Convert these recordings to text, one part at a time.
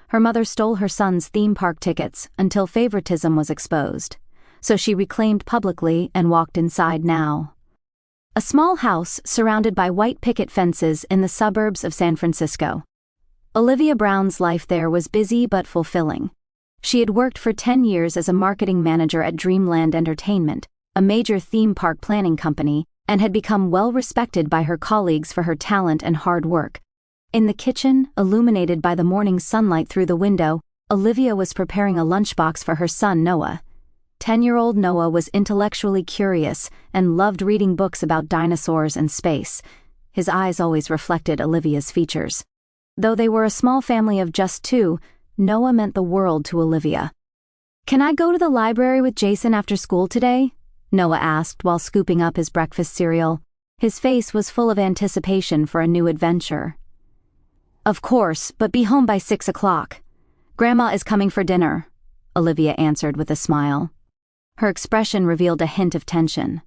Her mother stole her son's theme park tickets until favoritism was exposed, so she reclaimed publicly and walked inside now. A small house surrounded by white picket fences in the suburbs of San Francisco. Olivia Brown's life there was busy but fulfilling. She had worked for 10 years as a marketing manager at Dreamland Entertainment, a major theme park planning company, and had become well respected by her colleagues for her talent and hard work. In the kitchen, illuminated by the morning sunlight through the window, Olivia was preparing a lunchbox for her son Noah. 10-year-old Noah was intellectually curious and loved reading books about dinosaurs and space. His eyes always reflected Olivia's features. Though they were a small family of just 2, Noah meant the world to Olivia. "Can I go to the library with Jason after school today?" Noah asked while scooping up his breakfast cereal. His face was full of anticipation for a new adventure. "Of course, but be home by 6 o'clock. Grandma is coming for dinner," Olivia answered with a smile. Her expression revealed a hint of tension.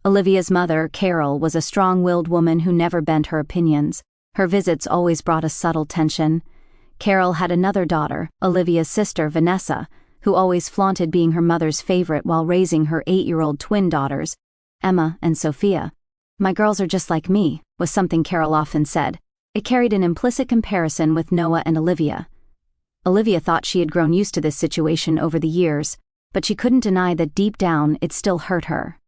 Olivia's mother, Carol, was a strong-willed woman who never bent her opinions. Her visits always brought a subtle tension. Carol had another daughter, Olivia's sister, Vanessa, who always flaunted being her mother's favorite while raising her 8-year-old twin daughters, Emma and Sophia. "My girls are just like me," was something Carol often said. It carried an implicit comparison with Noah and Olivia. Olivia thought she had grown used to this situation over the years, but she couldn't deny that deep down it still hurt her.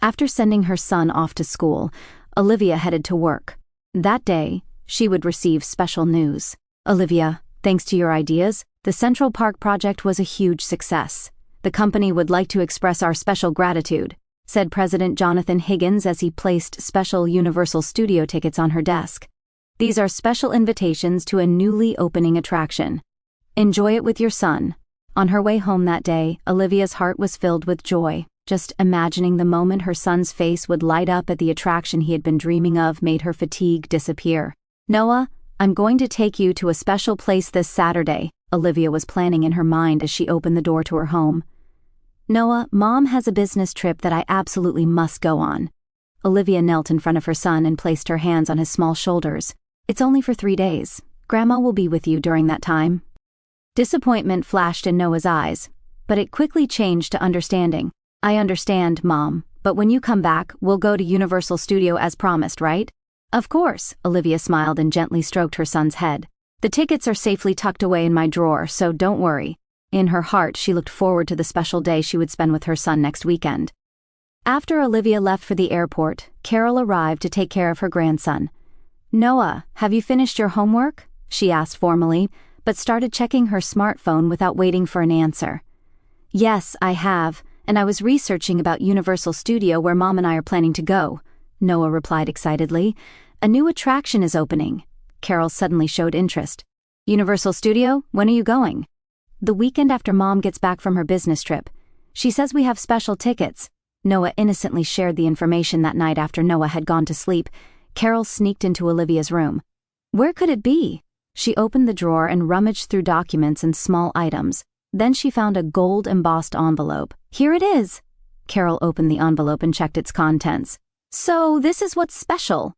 After sending her son off to school, Olivia headed to work. That day, she would receive special news. "Olivia, thanks to your ideas, the Central Park project was a huge success. The company would like to express our special gratitude," said President Jonathan Higgins as he placed special Universal Studio tickets on her desk. "These are special invitations to a newly opening attraction. Enjoy it with your son." On her way home that day, Olivia's heart was filled with joy. Just imagining the moment her son's face would light up at the attraction he had been dreaming of made her fatigue disappear. "Noah, I'm going to take you to a special place this Saturday," Olivia was planning in her mind as she opened the door to her home. "Noah, Mom has a business trip that I absolutely must go on." Olivia knelt in front of her son and placed her hands on his small shoulders. "It's only for 3 days. Grandma will be with you during that time." Disappointment flashed in Noah's eyes, but it quickly changed to understanding. "I understand, Mom, but when you come back, we'll go to Universal Studio as promised, right?" "Of course," Olivia smiled and gently stroked her son's head. "The tickets are safely tucked away in my drawer, so don't worry." In her heart, she looked forward to the special day she would spend with her son next weekend. After Olivia left for the airport, Carol arrived to take care of her grandson. "Noah, have you finished your homework?" she asked formally, but started checking her smartphone without waiting for an answer. "Yes, I have, and I was researching about Universal Studio where Mom and I are planning to go," Noah replied excitedly. "A new attraction is opening." Carol suddenly showed interest. "Universal Studio? When are you going?" "The weekend after Mom gets back from her business trip. She says we have special tickets." Noah innocently shared the information that night after Noah had gone to sleep. Carol sneaked into Olivia's room. Where could it be? She opened the drawer and rummaged through documents and small items. Then she found a gold-embossed envelope. "Here it is." Carol opened the envelope and checked its contents. "So this is what's special."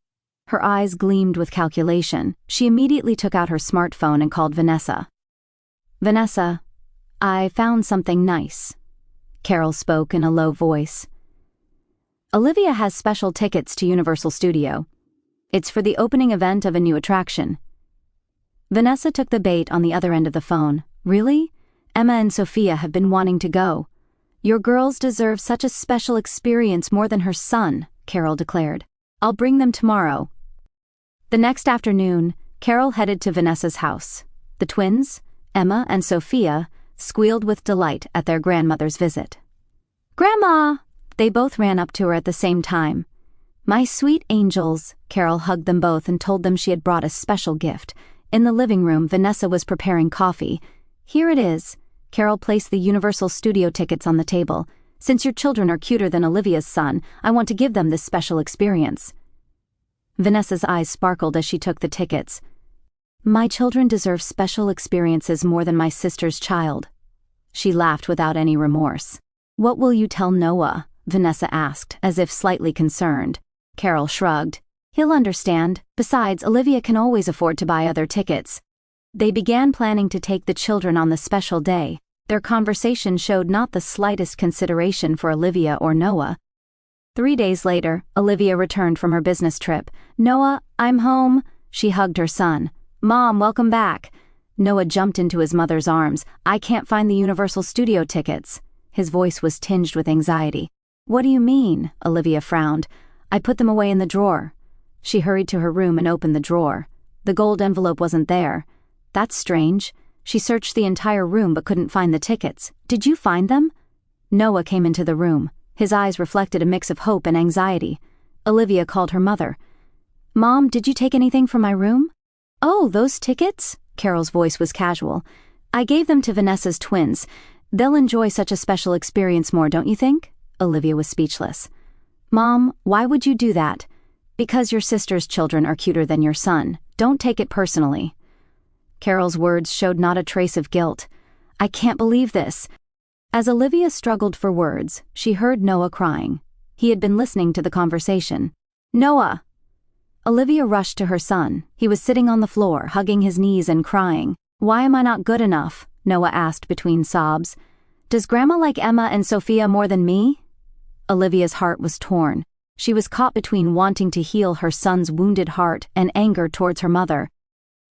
Her eyes gleamed with calculation. She immediately took out her smartphone and called Vanessa. "Vanessa, I found something nice." Carol spoke in a low voice. "Olivia has special tickets to Universal Studio. It's for the opening event of a new attraction." Vanessa took the bait on the other end of the phone. "Really? Emma and Sophia have been wanting to go. Your girls deserve such a special experience more than her son," Carol declared. "I'll bring them tomorrow." The next afternoon, Carol headed to Vanessa's house. The twins, Emma and Sophia, squealed with delight at their grandmother's visit. "Grandma!" They both ran up to her at the same time. "My sweet angels," Carol hugged them both and told them she had brought a special gift. In the living room, Vanessa was preparing coffee. "Here it is." Carol placed the Universal Studio tickets on the table. "Since your children are cuter than Olivia's son, I want to give them this special experience." Vanessa's eyes sparkled as she took the tickets. "My children deserve special experiences more than my sister's child." She laughed without any remorse. "What will you tell Noah?" Vanessa asked, as if slightly concerned. Carol shrugged. "He'll understand. Besides, Olivia can always afford to buy other tickets." They began planning to take the children on the special day. Their conversation showed not the slightest consideration for Olivia or Noah. 3 days later, Olivia returned from her business trip. "Noah, I'm home." She hugged her son. "Mom, welcome back." Noah jumped into his mother's arms. "I can't find the Universal Studio tickets." His voice was tinged with anxiety. "What do you mean?" Olivia frowned. "I put them away in the drawer." She hurried to her room and opened the drawer. The gold envelope wasn't there. "That's strange." She searched the entire room but couldn't find the tickets. "Did you find them?" Noah came into the room. His eyes reflected a mix of hope and anxiety. Olivia called her mother. "Mom, did you take anything from my room?" "Oh, those tickets?" Carol's voice was casual. "I gave them to Vanessa's twins. They'll enjoy such a special experience more, don't you think?" Olivia was speechless. "Mom, why would you do that?" "Because your sister's children are cuter than your son. Don't take it personally." Carol's words showed not a trace of guilt. "I can't believe this." As Olivia struggled for words, she heard Noah crying. He had been listening to the conversation. "Noah!" Olivia rushed to her son. He was sitting on the floor, hugging his knees and crying. "Why am I not good enough?" Noah asked between sobs. "Does Grandma like Emma and Sophia more than me?" Olivia's heart was torn. She was caught between wanting to heal her son's wounded heart and anger towards her mother.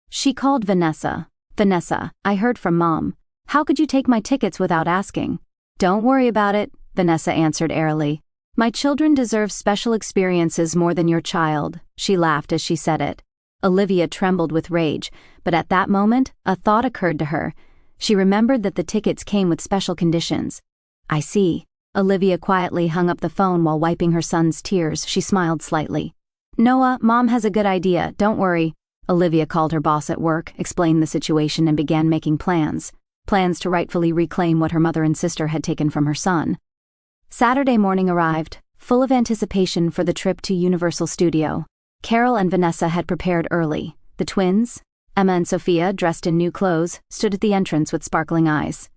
She called Vanessa. "Vanessa, I heard from Mom. How could you take my tickets without asking?" "Don't worry about it," Vanessa answered airily. "My children deserve special experiences more than your child," she laughed as she said it. Olivia trembled with rage, but at that moment, a thought occurred to her. She remembered that the tickets came with special conditions. "I see." Olivia quietly hung up the phone while wiping her son's tears. She smiled slightly. "Noah, Mom has a good idea, don't worry." Olivia called her boss at work, explained the situation, and began making plans to rightfully reclaim what her mother and sister had taken from her son. Saturday morning arrived, full of anticipation for the trip to Universal Studio. Carol and Vanessa had prepared early. The twins, Emma and Sophia, dressed in new clothes, stood at the entrance with sparkling eyes.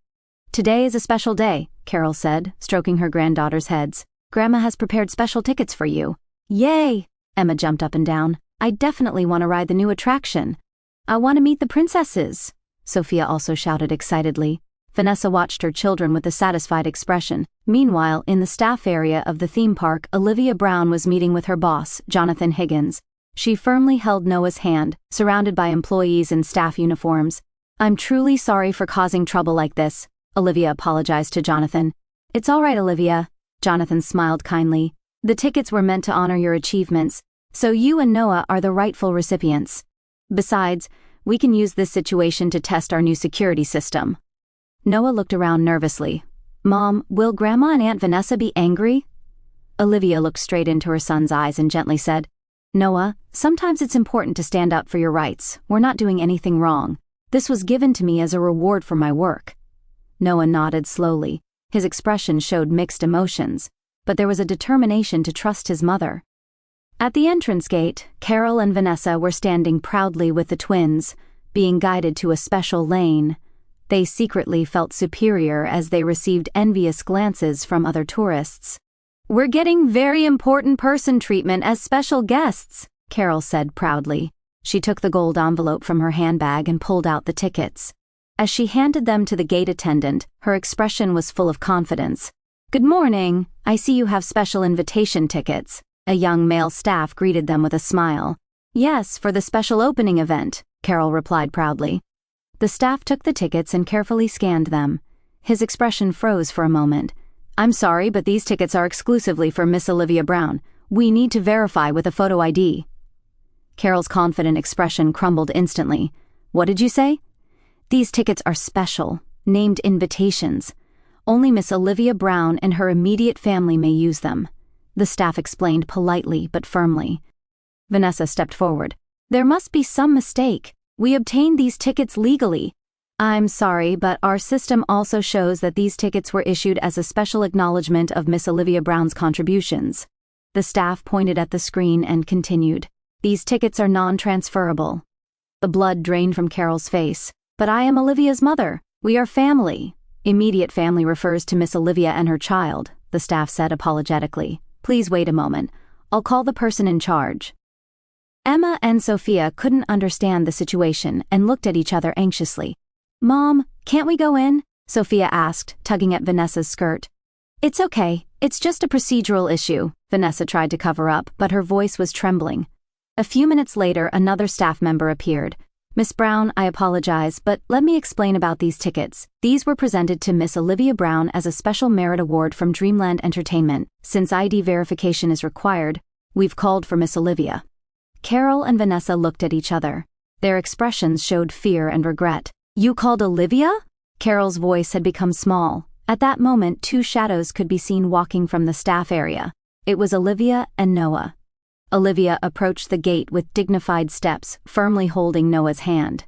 "Today is a special day," Carol said, stroking her granddaughters' heads. "Grandma has prepared special tickets for you." "Yay!" Emma jumped up and down. "I definitely want to ride the new attraction. I want to meet the princesses." Sophia also shouted excitedly. Vanessa watched her children with a satisfied expression. Meanwhile, in the staff area of the theme park, Olivia Brown was meeting with her boss, Jonathan Higgins. She firmly held Noah's hand, surrounded by employees in staff uniforms. "I'm truly sorry for causing trouble like this," Olivia apologized to Jonathan. "It's all right, Olivia." Jonathan smiled kindly. "The tickets were meant to honor your achievements, so you and Noah are the rightful recipients. Besides, we can use this situation to test our new security system." Noah looked around nervously. "Mom, will Grandma and Aunt Vanessa be angry?" Olivia looked straight into her son's eyes and gently said, "Noah, sometimes it's important to stand up for your rights. We're not doing anything wrong. This was given to me as a reward for my work." Noah nodded slowly. His expression showed mixed emotions, but there was a determination to trust his mother. At the entrance gate, Carol and Vanessa were standing proudly with the twins, being guided to a special lane. They secretly felt superior as they received envious glances from other tourists. "We're getting very important person treatment as special guests," Carol said proudly. She took the gold envelope from her handbag and pulled out the tickets. As she handed them to the gate attendant, her expression was full of confidence. "Good morning. I see you have special invitation tickets." A young male staff greeted them with a smile. "Yes, for the special opening event," Carol replied proudly. The staff took the tickets and carefully scanned them. His expression froze for a moment. "I'm sorry, but these tickets are exclusively for Miss Olivia Brown. We need to verify with a photo ID." Carol's confident expression crumbled instantly. "What did you say?" "These tickets are special, named invitations. Only Miss Olivia Brown and her immediate family may use them," the staff explained politely but firmly. Vanessa stepped forward. "There must be some mistake. We obtained these tickets legally." "I'm sorry, but our system also shows that these tickets were issued as a special acknowledgement of Miss Olivia Brown's contributions." The staff pointed at the screen and continued. "These tickets are non-transferable." The blood drained from Carol's face. "But I am Olivia's mother. We are family." "Immediate family refers to Miss Olivia and her child," the staff said apologetically. "Please wait a moment. I'll call the person in charge." Emma and Sophia couldn't understand the situation and looked at each other anxiously. "Mom, can't we go in?" Sophia asked, tugging at Vanessa's skirt. "It's okay, it's just a procedural issue," Vanessa tried to cover up, but her voice was trembling. A few minutes later, another staff member appeared. "Miss Brown, I apologize, but let me explain about these tickets. These were presented to Miss Olivia Brown as a special merit award from Dreamland Entertainment. Since ID verification is required, we've called for Miss Olivia." Carol and Vanessa looked at each other. Their expressions showed fear and regret. "You called Olivia?" Carol's voice had become small. At that moment, two shadows could be seen walking from the staff area. It was Olivia and Noah. Olivia approached the gate with dignified steps, firmly holding Noah's hand.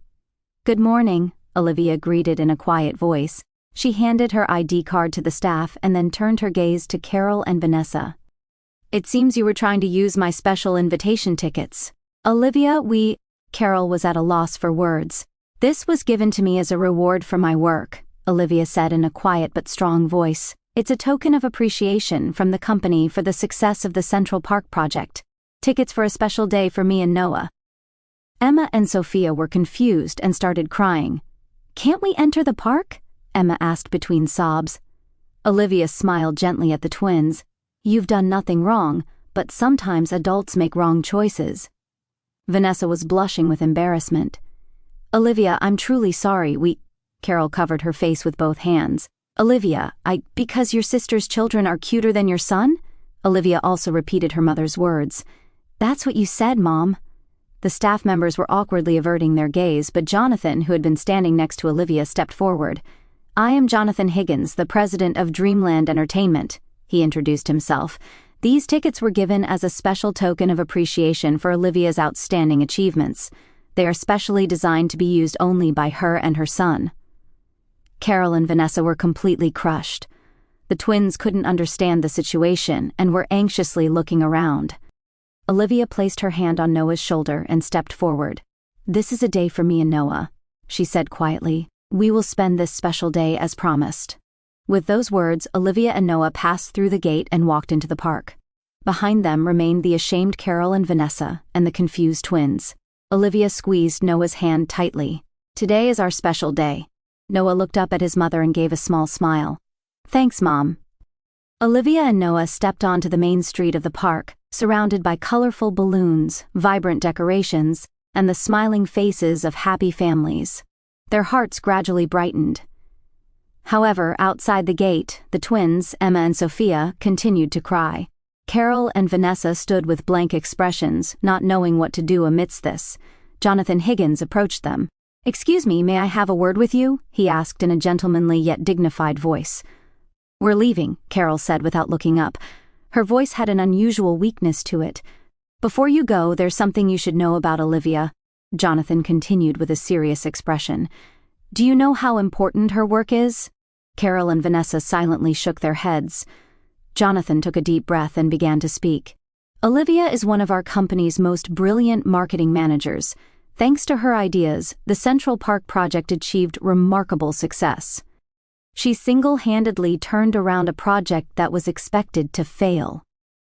"Good morning," Olivia greeted in a quiet voice. She handed her ID card to the staff and then turned her gaze to Carol and Vanessa. "It seems you were trying to use my special invitation tickets." "Olivia, Carol was at a loss for words. "This was given to me as a reward for my work," Olivia said in a quiet but strong voice. "It's a token of appreciation from the company for the success of the Central Park project. Tickets for a special day for me and Noah." Emma and Sophia were confused and started crying. "Can't we enter the park?" Emma asked between sobs. Olivia smiled gently at the twins. "You've done nothing wrong, but sometimes adults make wrong choices." Vanessa was blushing with embarrassment. "Olivia, I'm truly sorry, Carol covered her face with both hands. "Olivia, because your sister's children are cuter than your son?" Olivia also repeated her mother's words. "That's what you said, Mom." The staff members were awkwardly averting their gaze, but Jonathan, who had been standing next to Olivia, stepped forward. "I am Jonathan Higgins, the president of Dreamland Entertainment," he introduced himself. "These tickets were given as a special token of appreciation for Olivia's outstanding achievements. They are specially designed to be used only by her and her son." Carol and Vanessa were completely crushed. The twins couldn't understand the situation and were anxiously looking around. Olivia placed her hand on Noah's shoulder and stepped forward. "This is a day for me and Noah," she said quietly. "We will spend this special day as promised." With those words, Olivia and Noah passed through the gate and walked into the park. Behind them remained the ashamed Carol and Vanessa and the confused twins. Olivia squeezed Noah's hand tightly. "Today is our special day." Noah looked up at his mother and gave a small smile. "Thanks, Mom." Olivia and Noah stepped onto the main street of the park, surrounded by colorful balloons, vibrant decorations, and the smiling faces of happy families. Their hearts gradually brightened. However, outside the gate, the twins, Emma and Sophia, continued to cry. Carol and Vanessa stood with blank expressions, not knowing what to do amidst this. Jonathan Higgins approached them. "Excuse me, may I have a word with you?" he asked in a gentlemanly yet dignified voice. "We're leaving," Carol said without looking up. Her voice had an unusual weakness to it. "Before you go, there's something you should know about Olivia," Jonathan continued with a serious expression. "Do you know how important her work is?" Carol and Vanessa silently shook their heads. Jonathan took a deep breath and began to speak. "Olivia is one of our company's most brilliant marketing managers. Thanks to her ideas, the Central Park project achieved remarkable success. She single-handedly turned around a project that was expected to fail."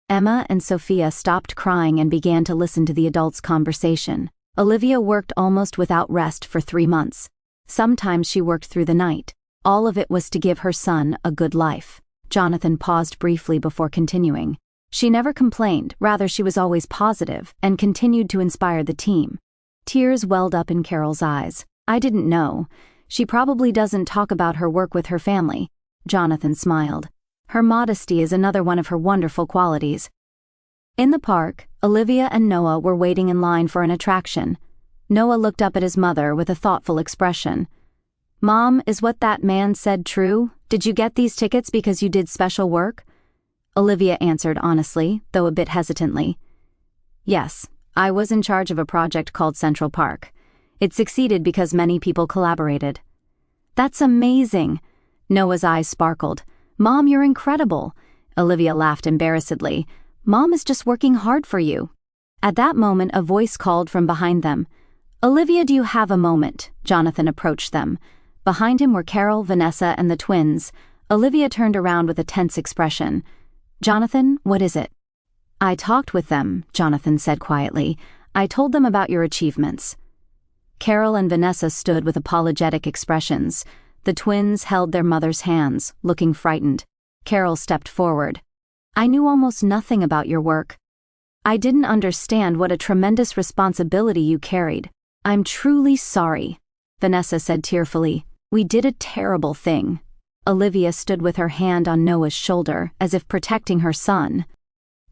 Emma and Sophia stopped crying and began to listen to the adults' conversation. Olivia worked almost without rest for 3 months. Sometimes she worked through the night. All of it was to give her son a good life. Jonathan paused briefly before continuing. "She never complained, rather she was always positive and continued to inspire the team." Tears welled up in Carol's eyes. "I didn't know. She probably doesn't talk about her work with her family." Jonathan smiled. "Her modesty is another one of her wonderful qualities." In the park, Olivia and Noah were waiting in line for an attraction. Noah looked up at his mother with a thoughtful expression. "Mom, is what that man said true? Did you get these tickets because you did special work?" Olivia answered honestly, though a bit hesitantly. "Yes, I was in charge of a project called Central Park. It succeeded because many people collaborated." "That's amazing." Noah's eyes sparkled. "Mom, you're incredible." Olivia laughed embarrassedly. "Mom is just working hard for you." At that moment, a voice called from behind them. "Olivia, do you have a moment?" Jonathan approached them. Behind him were Carol, Vanessa, and the twins. Olivia turned around with a tense expression. "Jonathan, what is it?" "I talked with them," Jonathan said quietly. I told them about your achievements." Carol and Vanessa stood with apologetic expressions. The twins held their mother's hands, looking frightened. Carol stepped forward. "I knew almost nothing about your work. I didn't understand what a tremendous responsibility you carried. I'm truly sorry," Vanessa said tearfully. "We did a terrible thing." Olivia stood with her hand on Noah's shoulder, as if protecting her son.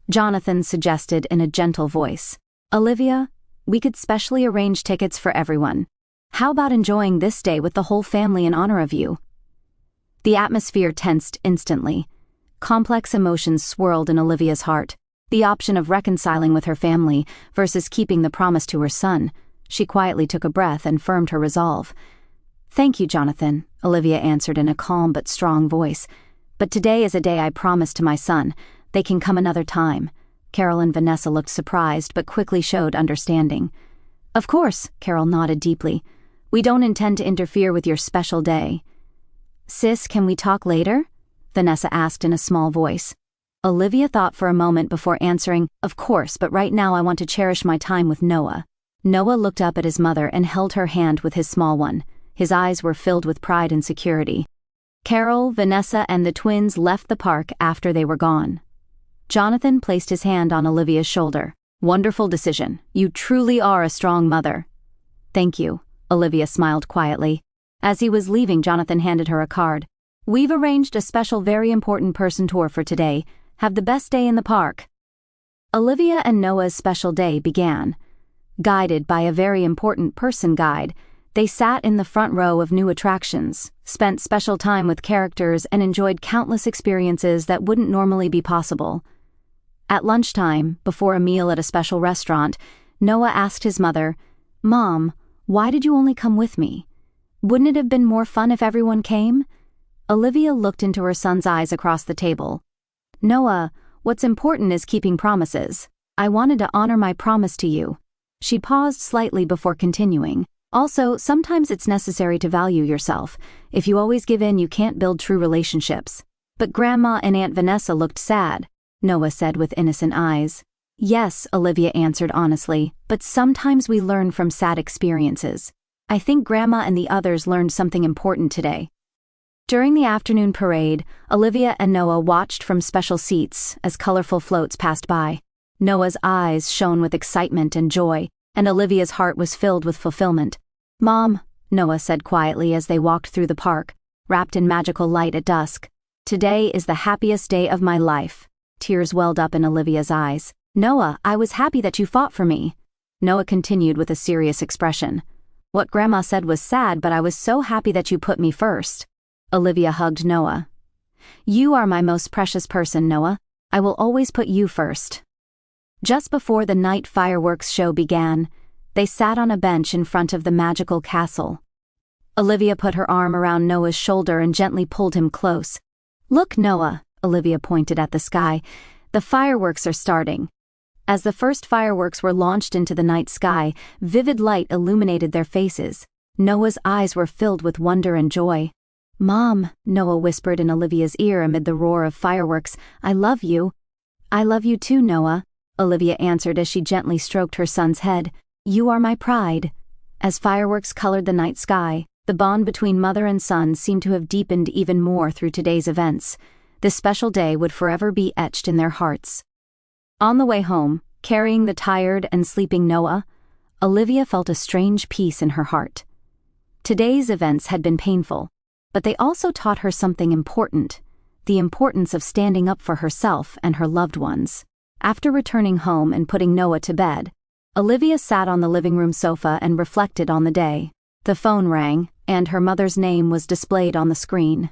Jonathan suggested in a gentle voice, "Olivia, we could specially arrange tickets for everyone. How about enjoying this day with the whole family in honor of you?" The atmosphere tensed instantly. Complex emotions swirled in Olivia's heart. The option of reconciling with her family versus keeping the promise to her son. She quietly took a breath and firmed her resolve. "Thank you, Jonathan," Olivia answered in a calm but strong voice. "But today is a day I promised to my son. They can come another time." Carol and Vanessa looked surprised but quickly showed understanding. "Of course," Carol nodded deeply. "We don't intend to interfere with your special day." "Sis, can we talk later?" Vanessa asked in a small voice. Olivia thought for a moment before answering, "Of course, but right now I want to cherish my time with Noah." Noah looked up at his mother and held her hand with his small one. His eyes were filled with pride and security. Carol, Vanessa, and the twins left the park after they were gone. Jonathan placed his hand on Olivia's shoulder. "Wonderful decision. You truly are a strong mother." "Thank you," Olivia smiled quietly. As he was leaving, Jonathan handed her a card. "We've arranged a special very important person tour for today. Have the best day in the park." Olivia and Noah's special day began. Guided by a very important person guide, they sat in the front row of new attractions, spent special time with characters, and enjoyed countless experiences that wouldn't normally be possible. At lunchtime, before a meal at a special restaurant, Noah asked his mother, "Mom, why did you only come with me? Wouldn't it have been more fun if everyone came?" Olivia looked into her son's eyes across the table. "Noah, what's important is keeping promises. I wanted to honor my promise to you." She paused slightly before continuing. "Also, sometimes it's necessary to value yourself. If you always give in, you can't build true relationships." "But Grandma and Aunt Vanessa looked sad," Noah said with innocent eyes. "Yes," Olivia answered honestly, "but sometimes we learn from sad experiences. I think Grandma and the others learned something important today." During the afternoon parade, Olivia and Noah watched from special seats as colorful floats passed by. Noah's eyes shone with excitement and joy, and Olivia's heart was filled with fulfillment. "Mom," Noah said quietly as they walked through the park, wrapped in magical light at dusk, "today is the happiest day of my life." Tears welled up in Olivia's eyes. "Noah, I was happy that you fought for me." Noah continued with a serious expression. "What Grandma said was sad, but I was so happy that you put me first." Olivia hugged Noah. "You are my most precious person, Noah. I will always put you first." Just before the night fireworks show began, they sat on a bench in front of the magical castle. Olivia put her arm around Noah's shoulder and gently pulled him close. "Look, Noah," Olivia pointed at the sky. "The fireworks are starting." As the first fireworks were launched into the night sky, vivid light illuminated their faces. Noah's eyes were filled with wonder and joy. "Mom," Noah whispered in Olivia's ear amid the roar of fireworks, "I love you." "I love you too, Noah," Olivia answered as she gently stroked her son's head. "You are my pride." As fireworks colored the night sky, the bond between mother and son seemed to have deepened even more through today's events. This special day would forever be etched in their hearts. On the way home, carrying the tired and sleeping Noah, Olivia felt a strange peace in her heart. Today's events had been painful, but they also taught her something important: the importance of standing up for herself and her loved ones. After returning home and putting Noah to bed, Olivia sat on the living room sofa and reflected on the day. The phone rang, and her mother's name was displayed on the screen.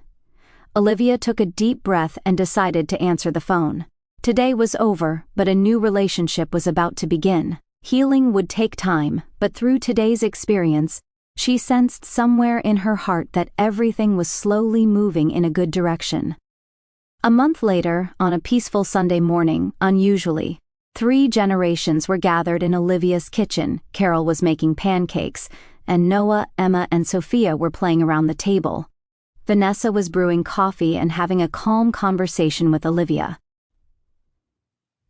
Olivia took a deep breath and decided to answer the phone. Today was over, but a new relationship was about to begin. Healing would take time, but through today's experience, she sensed somewhere in her heart that everything was slowly moving in a good direction. A month later, on a peaceful Sunday morning, unusually, 3 generations were gathered in Olivia's kitchen. Carol was making pancakes, and Noah, Emma, and Sophia were playing around the table. Vanessa was brewing coffee and having a calm conversation with Olivia.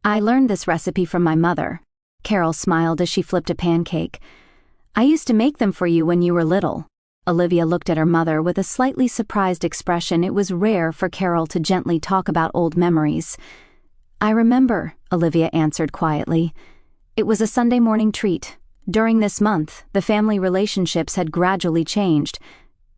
"I learned this recipe from my mother," Carol smiled as she flipped a pancake. I used to make them for you when you were little. Olivia looked at her mother with a slightly surprised expression. It was rare for Carol to gently talk about old memories. I remember, Olivia answered quietly. It was a Sunday morning treat. During this month, the family relationships had gradually changed.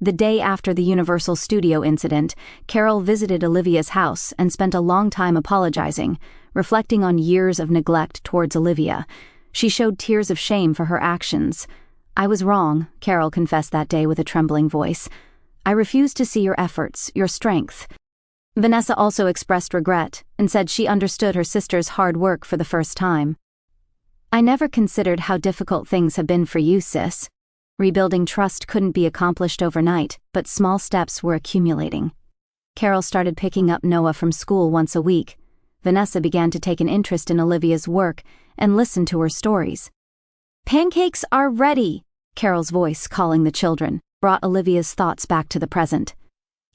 The day after the Universal Studio incident, Carol visited Olivia's house and spent a long time apologizing, reflecting on years of neglect towards Olivia. She showed tears of shame for her actions. I was wrong, Carol confessed that day with a trembling voice. I refused to see your efforts, your strength. Vanessa also expressed regret and said she understood her sister's hard work for the first time. I never considered how difficult things have been for you, sis. Rebuilding trust couldn't be accomplished overnight, but small steps were accumulating. Carol started picking up Noah from school once a week. Vanessa began to take an interest in Olivia's work and listen to her stories. Pancakes are ready! Carol's voice, calling the children, brought Olivia's thoughts back to the present.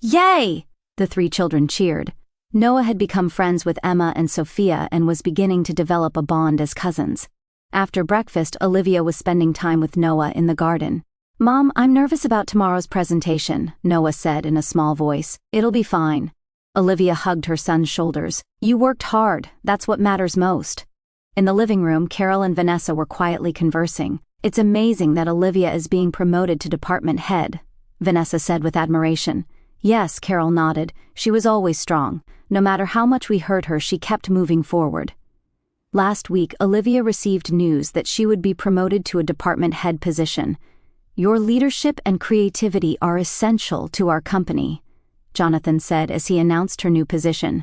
Yay! The three children cheered. Noah had become friends with Emma and Sophia and was beginning to develop a bond as cousins. After breakfast, Olivia was spending time with Noah in the garden. Mom, I'm nervous about tomorrow's presentation, Noah said in a small voice. It'll be fine. Olivia hugged her son's shoulders. You worked hard. That's what matters most. In the living room, Carol and Vanessa were quietly conversing. It's amazing that Olivia is being promoted to department head, Vanessa said with admiration. Yes, Carol nodded. She was always strong. No matter how much we hurt her, she kept moving forward. Last week, Olivia received news that she would be promoted to a department head position. Your leadership and creativity are essential to our company, Jonathan said as he announced her new position.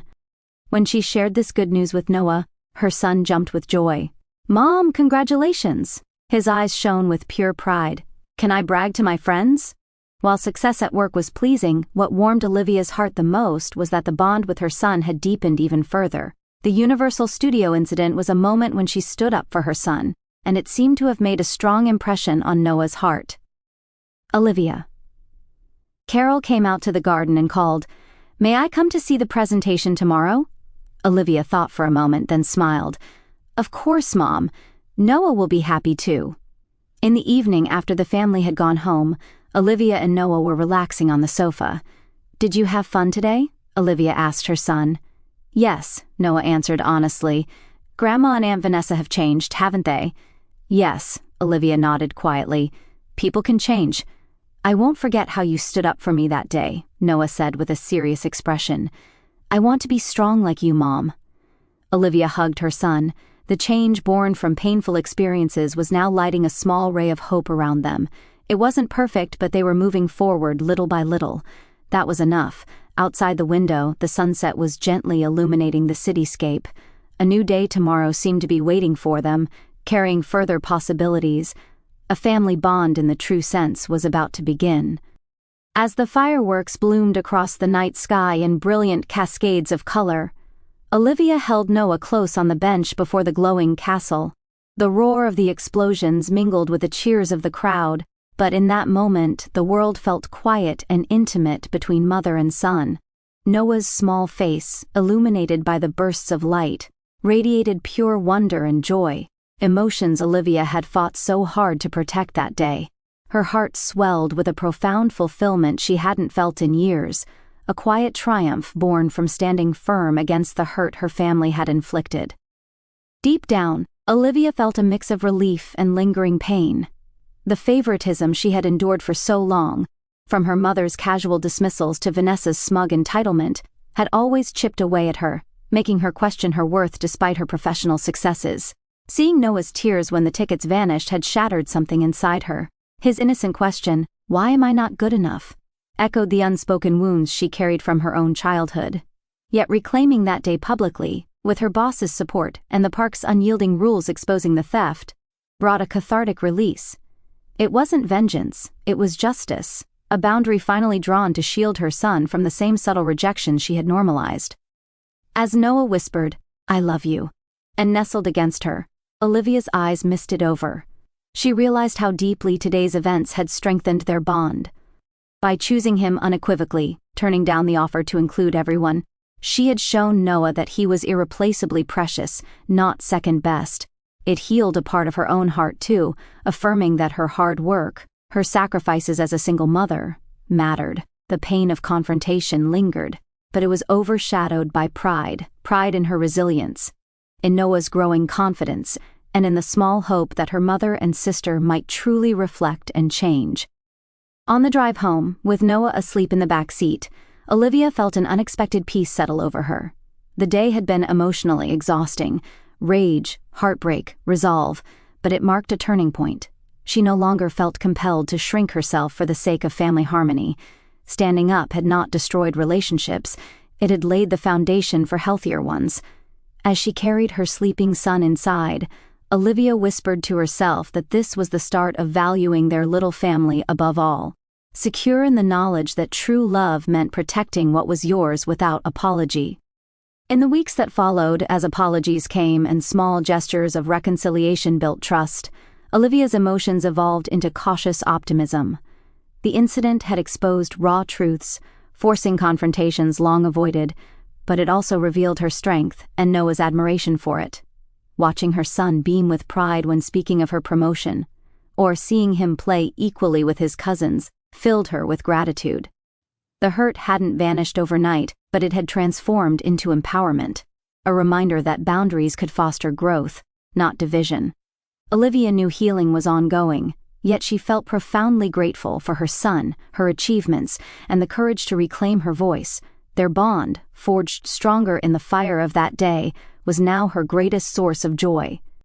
When she shared this good news with Noah, her son jumped with joy. Mom, congratulations! His eyes shone with pure pride. Can I brag to my friends? While success at work was pleasing, what warmed Olivia's heart the most was that the bond with her son had deepened even further. The Universal Studio incident was a moment when she stood up for her son, and it seemed to have made a strong impression on Noah's heart. Olivia. Carol came out to the garden and called, May I come to see the presentation tomorrow? Olivia thought for a moment, then smiled. Of course, Mom. Noah will be happy too. In the evening, after the family had gone home, Olivia and Noah were relaxing on the sofa. Did you have fun today? Olivia asked her son. Yes, Noah answered honestly. Grandma and Aunt Vanessa have changed, haven't they? Yes, Olivia nodded quietly. People can change. I won't forget how you stood up for me that day, Noah said with a serious expression. I want to be strong like you, Mom. Olivia hugged her son. The change born from painful experiences was now lighting a small ray of hope around them. It wasn't perfect, but they were moving forward little by little. That was enough. Outside the window, the sunset was gently illuminating the cityscape. A new day tomorrow seemed to be waiting for them, carrying further possibilities. A family bond in the true sense was about to begin. As the fireworks bloomed across the night sky in brilliant cascades of color, Olivia held Noah close on the bench before the glowing castle. The roar of the explosions mingled with the cheers of the crowd, but in that moment the world felt quiet and intimate between mother and son. Noah's small face, illuminated by the bursts of light, radiated pure wonder and joy, emotions Olivia had fought so hard to protect that day. Her heart swelled with a profound fulfillment she hadn't felt in years, a quiet triumph born from standing firm against the hurt her family had inflicted. Deep down, Olivia felt a mix of relief and lingering pain. The favoritism she had endured for so long, from her mother's casual dismissals to Vanessa's smug entitlement, had always chipped away at her, making her question her worth despite her professional successes. Seeing Noah's tears when the tickets vanished had shattered something inside her. His innocent question, "Why am I not good enough?" echoed the unspoken wounds she carried from her own childhood. Yet reclaiming that day publicly, with her boss's support and the park's unyielding rules exposing the theft, brought a cathartic release. It wasn't vengeance, it was justice, a boundary finally drawn to shield her son from the same subtle rejection she had normalized. As Noah whispered, "I love you," and nestled against her, Olivia's eyes misted over. She realized how deeply today's events had strengthened their bond. By choosing him unequivocally, turning down the offer to include everyone, she had shown Noah that he was irreplaceably precious, not second best. It healed a part of her own heart too, affirming that her hard work, her sacrifices as a single mother, mattered. The pain of confrontation lingered, but it was overshadowed by pride in her resilience, in Noah's growing confidence, and in the small hope that her mother and sister might truly reflect and change. On the drive home, with Noah asleep in the back seat, Olivia felt an unexpected peace settle over her. The day had been emotionally exhausting. Rage, heartbreak, resolve, but it marked a turning point. She no longer felt compelled to shrink herself for the sake of family harmony. Standing up had not destroyed relationships, it had laid the foundation for healthier ones. As she carried her sleeping son inside, Olivia whispered to herself that this was the start of valuing their little family above all. Secure in the knowledge that true love meant protecting what was yours without apology. In the weeks that followed, as apologies came and small gestures of reconciliation built trust, Olivia's emotions evolved into cautious optimism. The incident had exposed raw truths, forcing confrontations long avoided, but it also revealed her strength and Noah's admiration for it. Watching her son beam with pride when speaking of her promotion, or seeing him play equally with his cousins, filled her with gratitude. The hurt hadn't vanished overnight, but it had transformed into empowerment, a reminder that boundaries could foster growth, not division. Olivia knew healing was ongoing, yet she felt profoundly grateful for her son, her achievements, and the courage to reclaim her voice. Their bond, forged stronger in the fire of that day, was now her greatest source of joy.